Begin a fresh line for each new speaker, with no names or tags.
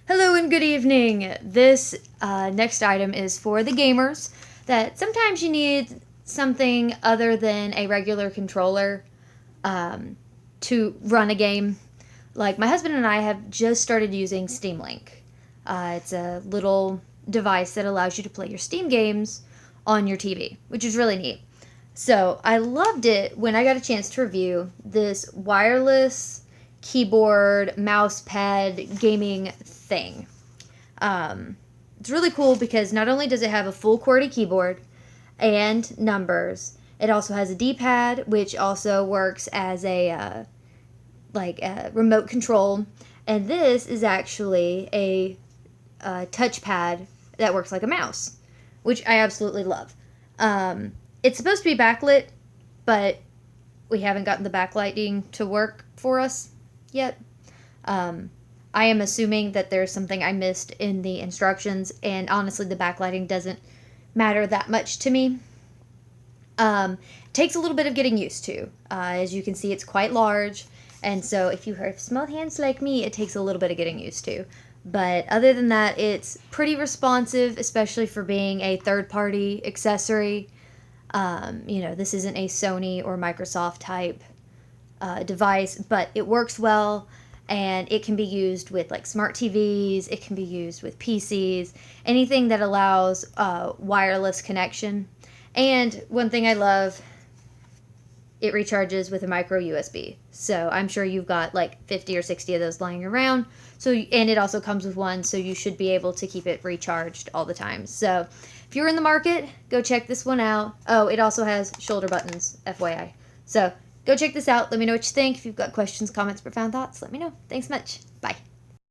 Hello and good evening. This next item is for the gamers that sometimes you need something other than a regular controller to run a game. Like my husband and I have just started using Steam Link. It's a little device that allows you to play your Steam games on your TV, which is really neat. So I loved it when I got a chance to review this wireless keyboard, mouse pad gaming thing. It's really cool because not only does it have a full QWERTY keyboard and numbers, it also has a D-pad, which also works as a remote control. And this is actually a touchpad that works like a mouse, which I absolutely love. It's supposed to be backlit, but we haven't gotten the backlighting to work for us yet. I am assuming that there's something I missed in the instructions, and honestly, the backlighting doesn't matter that much to me. Takes a little bit of getting used to. As you can see, it's quite large, and so if you have small hands like me, it takes a little bit of getting used to. But other than that, it's pretty responsive, especially for being a third-party accessory. This isn't a Sony or Microsoft type device, but it works well, and it can be used with like smart TVs, it can be used with PCs, anything that allows wireless connection. And one thing I love, it recharges with a micro USB. So I'm sure you've got like 50 or 60 of those lying around. And it also comes with one, so you should be able to keep it recharged all the time. So if you're in the market, go check this one out. Oh, it also has shoulder buttons, FYI. So go check this out. Let me know what you think. If you've got questions, comments, profound thoughts, let me know. Thanks much. Bye.